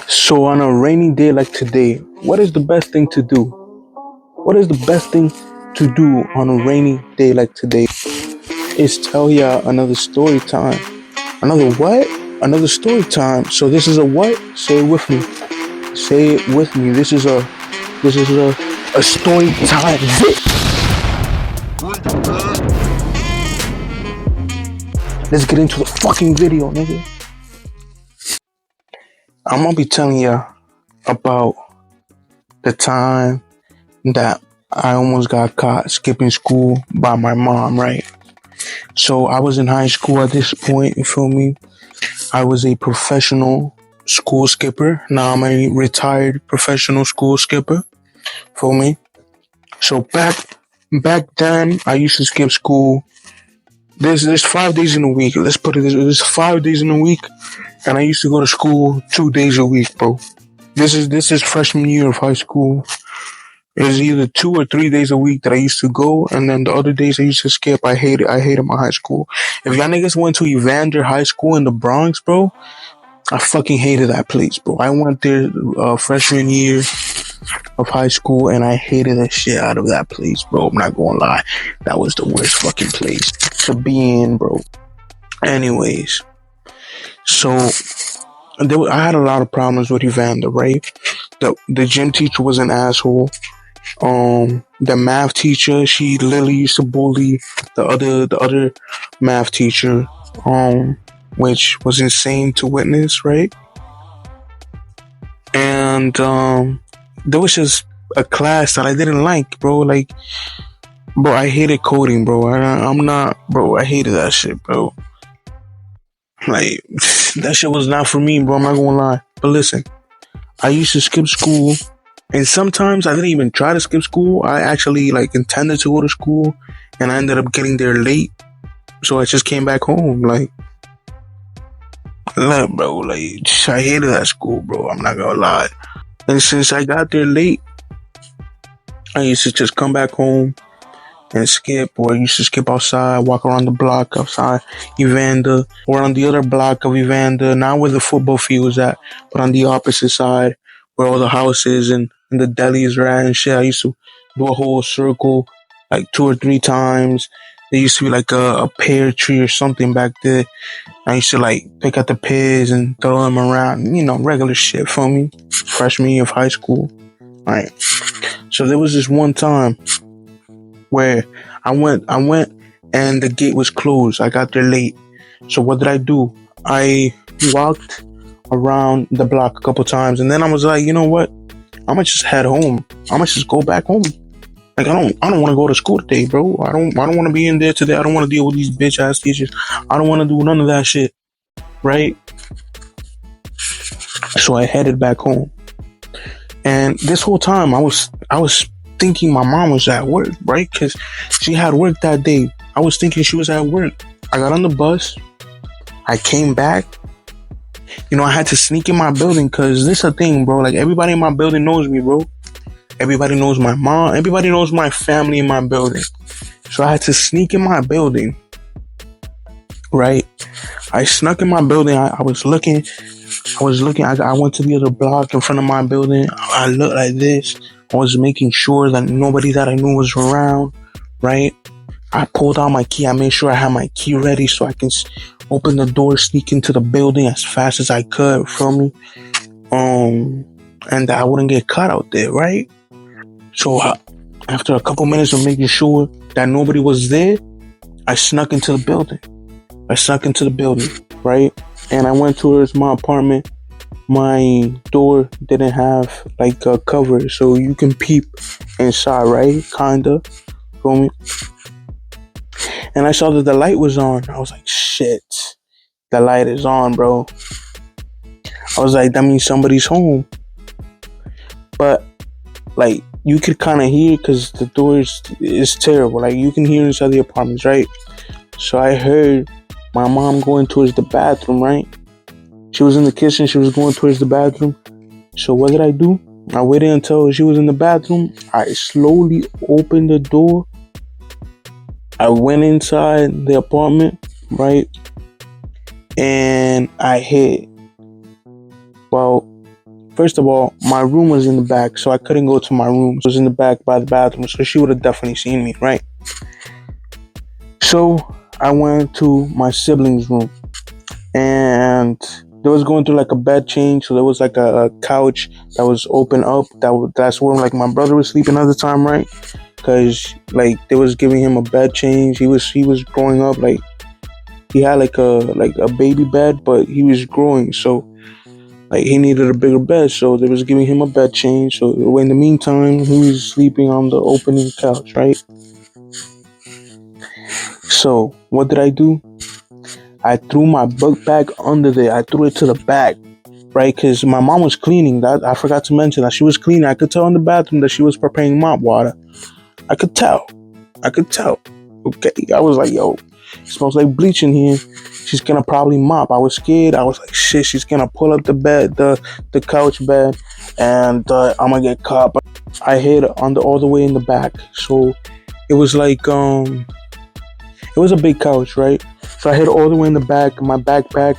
So on a rainy day like today, what is the best thing to do? What is the best thing to do on a rainy day like today? Is tell ya another story time. Another what? Another story time. So this is a what? Say it with me. Say it with me. This is a story time. Let's get into the fucking video, nigga. I'm gonna be telling ya about the time that I almost got caught skipping school by my mom, right? So I was in high school at this point, you feel me? I was a professional school skipper. Now I'm a retired professional school skipper, feel me? So back then I used to skip school. There's 5 days in a week. Let's put it this way. There's 5 days in a week, and I used to go to school 2 days a week, bro. This is freshman year of high school. It was either 2 or 3 days a week that I used to go, and then the other days I used to skip. I hated my high school. If y'all niggas went to Evander High School in the Bronx, bro, I fucking hated that place, bro. I went there freshman year of high school, and I hated the shit out of that place, bro. I'm not gonna lie. That was the worst fucking place to be in, bro. Anyways, so I had a lot of problems with Evander, right? The gym teacher was an asshole. The math teacher, she literally used to bully the other math teacher, which was insane to witness, right? And there was just a class that I didn't like, bro. Like, bro, I hated coding, bro. I'm not, bro. I hated that shit, bro. Like, that shit was not for me, bro. I'm not gonna lie. But listen, I used to skip school. And sometimes I didn't even try to skip school. I actually intended to go to school, and I ended up getting there late. So I just came back home. Bro, I hated that school, bro. I'm not gonna lie. And since I got there late, I used to just come back home and skip, or I used to skip outside, walk around the block outside Evander, or on the other block of Evander, not where the football field is at, but on the opposite side, where all the houses and the delis are at and shit. I used to do a whole circle 2 or 3 times. There used to be a pear tree or something back there. I used to pick out the pears and throw them around, regular shit for me. Freshman year of high school. Alright. So there was this one time where I went and the gate was closed. I got there late. So what did I do? I walked around the block a couple times, and then I was like, you know what? I'm gonna just head home. I'm gonna just go back home. I don't want to go to school today, bro. I don't want to be in there today. I don't want to deal with these bitch ass teachers. I don't want to do none of that shit, right? So I headed back home, and this whole time I was thinking my mom was at work, right? Because she had work that day. I was thinking she was at work. I got on the bus. I came back. I had to sneak in my building because this is a thing, bro. Everybody in my building knows me, bro. Everybody knows my mom. Everybody knows my family in my building. So I had to sneak in my building, right? I snuck in my building. I was looking. I went to the other block in front of my building. I looked like this. I was making sure that nobody that I knew was around, right? I pulled out my key. I made sure I had my key ready so I can open the door, sneak into the building as fast as I could, feel me? And that I wouldn't get caught out there, right? So after a couple minutes of making sure that nobody was there, I snuck into the building. Right? And I went towards my apartment. My door didn't have a cover, so you can peep inside, right? Kinda. Feel me? And I saw that the light was on. I was like, shit, the light is on, bro. I was like, that means somebody's home. But you could kind of hear because the door is terrible. You can hear inside the apartments, right? So I heard my mom going towards the bathroom, right? She was in the kitchen. She was going towards the bathroom. So what did I do? I waited until she was in the bathroom. I slowly opened the door. I went inside the apartment, right? And I hid about First of all, my room was in the back, so I couldn't go to my room. So it was in the back by the bathroom, so she would have definitely seen me, right? So I went to my siblings' room, and they was going through like a bed change. So there was like a couch that was open up. That's where like my brother was sleeping at the time, right? Because like they was giving him a bed change. He was growing up, like he had like a baby bed, but he was growing, so like he needed a bigger bed. So they was giving him a bed change. So in the meantime, he was sleeping on the opening couch, right? So what did I do? I threw my book bag under there. I threw it to the back, right? Because my mom was cleaning. That I forgot to mention that she was cleaning. I could tell in the bathroom that she was preparing mop water. I could tell. I could tell. Okay, I was like, yo, it smells like bleach in here. She's gonna probably mop. I was scared. I was like, shit, she's gonna pull up the bed, the couch bed, and I'm gonna get caught. But I hid all the way in the back. So it was like it was a big couch, right? So I hid all the way in the back. My backpack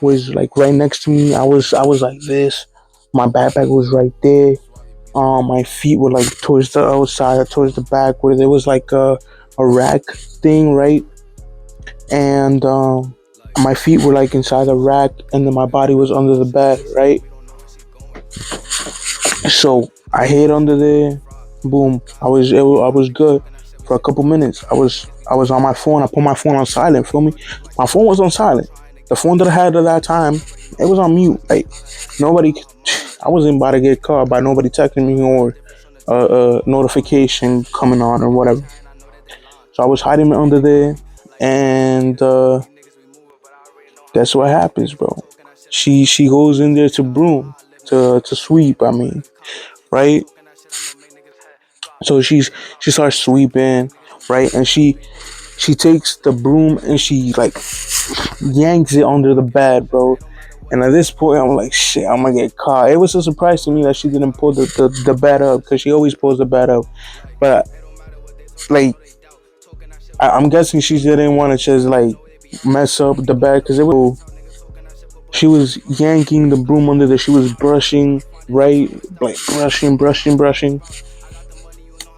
was like right next to me. I was like this. My backpack was right there. My feet were like towards the outside, towards the back, where there was like a rack thing, right? And my feet were like inside the rack, and then my body was under the bed, right? So I hid under there. Boom. I was good for a couple minutes. I was on my phone. I put my phone on silent. Feel me? My phone was on silent. The phone that I had at that time, it was on mute. Like nobody. I wasn't about to get caught by nobody texting me or a notification coming on or whatever. So I was hiding under there, and guess what happens, bro? She goes in there to broom to sweep. I mean, right? So she starts sweeping, right? And she takes the broom and she like yanks it under the bed, bro. And at this point, I'm like, shit, I'm gonna get caught. It was a surprise to me that she didn't pull the bed up because she always pulls the bed up. But like, I'm guessing she didn't want to just like mess up the bed because it was. She was yanking the broom under there. She was brushing, right? Like brushing.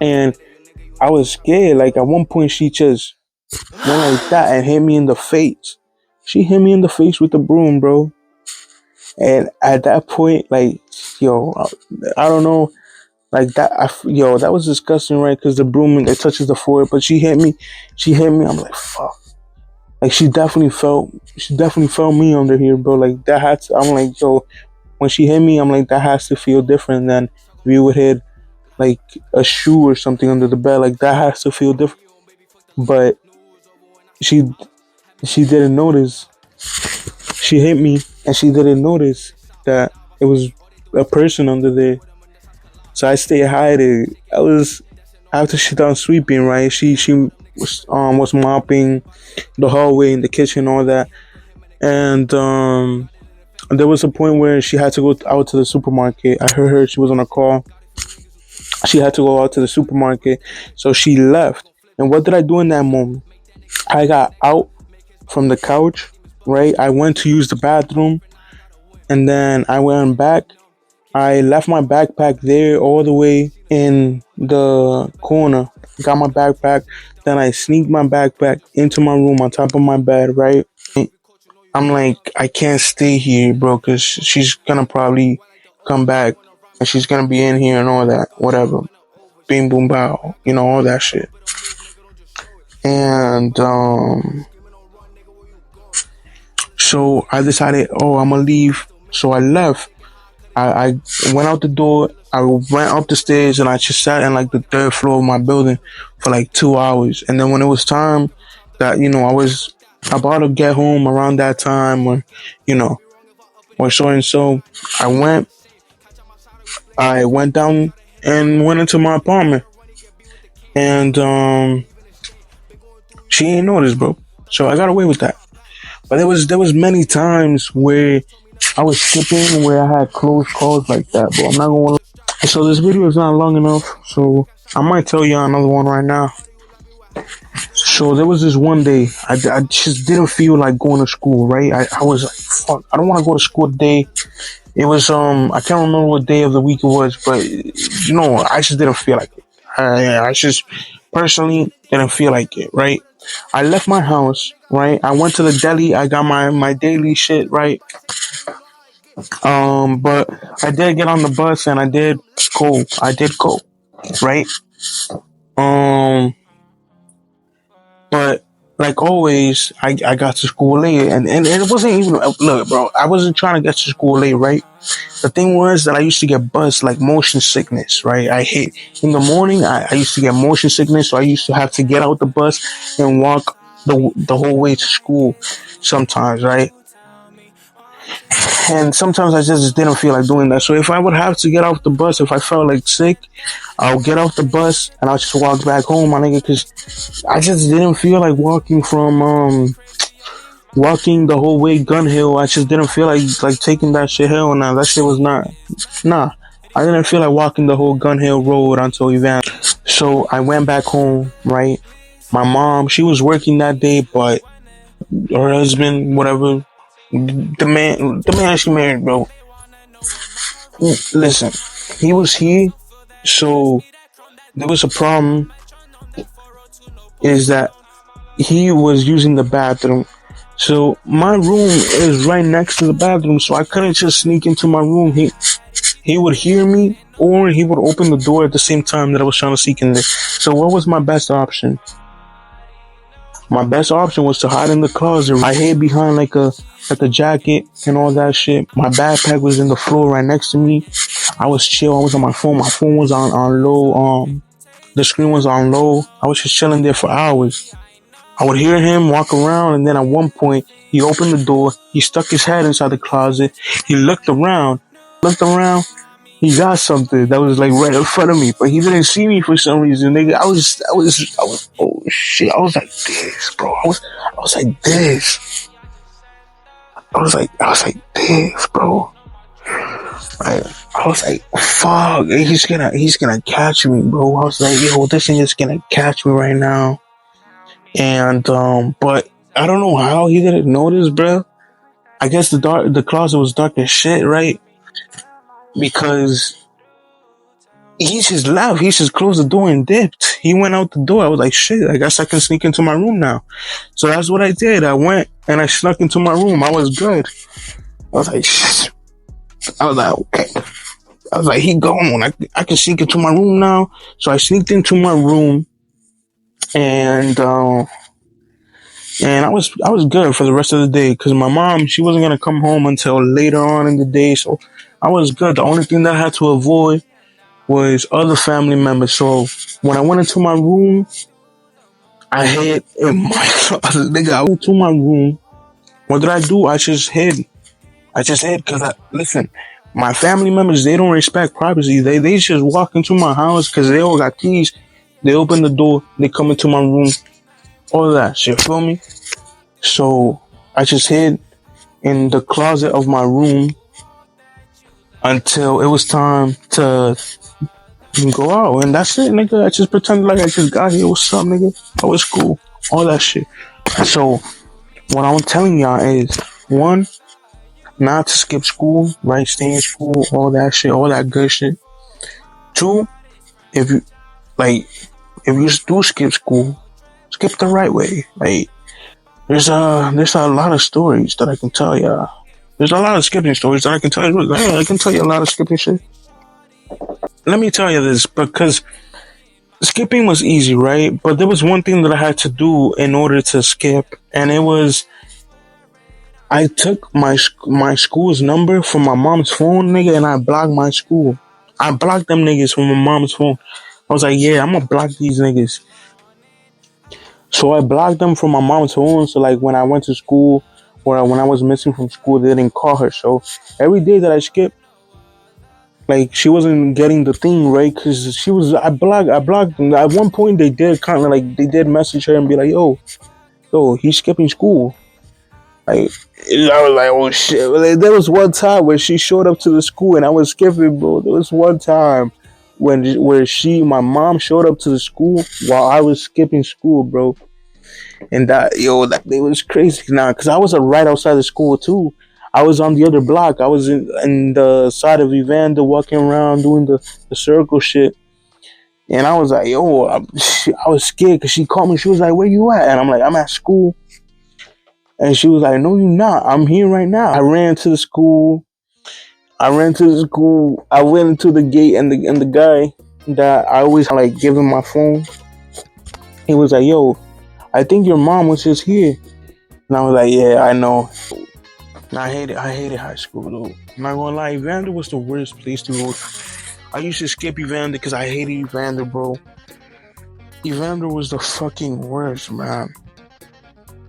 And I was scared. Like at one point, she just went like that and hit me in the face. She hit me in the face with the broom, bro. And at that point, like, yo, I don't know, like that, yo, that was disgusting, right? Because the broom it touches the floor, but she hit me. She hit me. I'm like, fuck. Like she definitely felt me under here, bro. Like that had to. I'm like, yo, when she hit me, I'm like, that has to feel different than if you would hit like a shoe or something under the bed. Like that has to feel different. But she she didn't notice. She hit me and she didn't notice that it was a person under there. So I stayed hiding. I was after she done sweeping, right? She was mopping the hallway and the kitchen, all that, and there was a point where she had to go out to the supermarket. I heard her. She was on a call. She had to go out to the supermarket, so she left. And what did I do in that moment? I got out from the couch, right? I went to use the bathroom, and then I went back. I left my backpack there all the way in the corner. Got my backpack. Then I sneaked my backpack into my room on top of my bed, right? I'm like, I can't stay here, bro, because she's gonna probably come back and she's gonna be in here and all that, whatever. Bing, boom, bow, all that shit. And so I decided, oh, I'm gonna leave. So I left. I went out the door. I went up the stairs and I just sat in like the third floor of my building for like 2 hours. And then when it was time that I was about to get home around that time, you know, or so and so, I went. I went down and went into my apartment, and she ain't noticed, bro. So I got away with that. But there was many times where I was skipping where I had close calls like that, but I'm not gonna. So this video is not long enough, so I might tell you another one right now. So there was this one day I just didn't feel like going to school, right? I was like, fuck, I don't want to go to school today. It was I can't remember what day of the week it was, but I just didn't feel like it. I just personally didn't feel like it, right? I left my house, right? I went to the deli. I got my daily shit, right? But I did get on the bus and I did go. I did go, right? Um, but like always, I got to school late, and it wasn't even look, bro. I wasn't trying to get to school late, right? The thing was that I used to get buzzed like motion sickness, right? I hate in the morning. I used to get motion sickness, so I used to have to get out the bus and walk the whole way to school sometimes, right? And sometimes I just didn't feel like doing that. So if I would have to get off the bus, if I felt like sick, I'll get off the bus and I'll just walk back home, my nigga, because I just didn't feel like walking the whole way Gun Hill. I just didn't feel like taking that shit. Hell nah, that shit was not. Nah, I didn't feel like walking the whole Gun Hill road until Evan. So I went back home, right? My mom, she was working that day, but her husband, whatever, the man she married, bro. Listen, he was here, so there was a problem. Is that he was using the bathroom. So my room is right next to the bathroom, so I couldn't just sneak into my room. He would hear me, or he would open the door at the same time that I was trying to sneak in there. So what was my best option? My best option was to hide in the closet. I hid behind like a jacket and all that shit. My backpack was in the floor right next to me. I was chill. I was on my phone. My phone was on low. The screen was on low. I was just chilling there for hours. I would hear him walk around, and then at one point, he opened the door. He stuck his head inside the closet. He looked around. He got something that was like right in front of me, but he didn't see me for some reason, nigga. Oh shit. I was like this, bro. I was like this. I was like this, bro. Right? I was like, fuck, he's gonna catch me, bro. I was like, yo, this thing is gonna catch me right now. And but I don't know how he didn't notice, bro. I guess the closet was dark as shit, right? Because he just left. He just closed the door and dipped. He went out the door. I was like, shit, I guess I can sneak into my room now. So that's what I did. I went and I snuck into my room. I was good. I was like, shit. I was like, okay. I was like, he gone. I can sneak into my room now. So I sneaked into my room, and I was good for the rest of the day because my mom, she wasn't gonna come home until later on in the day. So I was good. The only thing that I had to avoid was other family members. So when I went into my room, I hid in my closet. Nigga, I went to my room. What did I do? I just hid because listen, my family members, they don't respect privacy. They just walk into my house because they all got keys. They open the door, they come into my room, all that shit, feel me? So I just hid in the closet of my room until it was time to go out, and that's it, nigga. I just pretended like I just got here. What's up, nigga? Oh, it's cool. All that shit. So what I'm telling y'all is, one, not to skip school, right? Stay in school, all that shit, all that good shit. Two, if you do skip school, skip the right way. Like there's a lot of stories that I can tell y'all. There's a lot of skipping stories that I can tell you. Hey, I can tell you a lot of skipping shit. Let me tell you this, because skipping was easy, right? But there was one thing that I had to do in order to skip, and it was I took my school's number from my mom's phone, nigga, and I blocked my school. I blocked them niggas from my mom's phone. I was like, yeah, I'm gonna block these niggas. So I blocked them from my mom's phone. So like when I went to school or when I was missing from school, they didn't call her. So every day that I skipped, like she wasn't getting the thing right because I blocked them. At one point they did kind of like they did message her and be like, yo, he's skipping school. Like I was like, oh shit. Like, there was one time where she showed up to the school and I was skipping, bro. There was one time my mom showed up to the school while I was skipping school, bro. And that day was crazy now, cause I was right outside the school too. I was on the other block. I was in the side of Evander, walking around doing the circle shit. And I was like, yo, I was scared because she called me. She was like, where you at? And I'm like, I'm at school. And she was like, no, you're not. I'm here right now. I ran to the school. I went into the gate, and the guy that I always like give him my phone. He was like, yo, I think your mom was just here. And I was like, yeah, I know. I hated high school though. I'm not gonna lie, Evander was the worst place to go. I used to skip Evander because I hated Evander, bro. Evander was the fucking worst, man.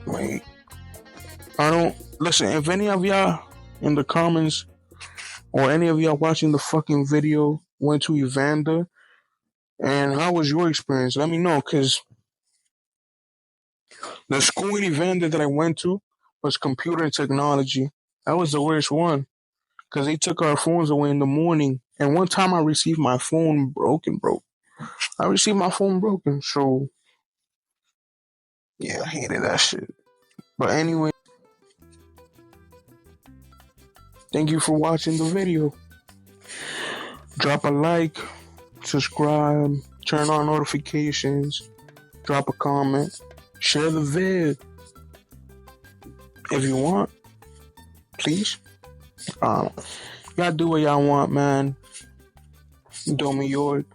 Like, I don't listen. If any of y'all in the comments or any of y'all watching the fucking video went to Evander, and how was your experience? Let me know, cause the school in Evander that I went to was computer and technology. That was the worst one, cause they took our phones away in the morning. And one time I received my phone broken, bro. I received my phone broken, so yeah, I hated that shit. But anyway, thank you for watching the video. Drop a like, subscribe, turn on notifications, drop a comment, share the vid if you want, please. Y'all do what y'all want, man. Domiyork.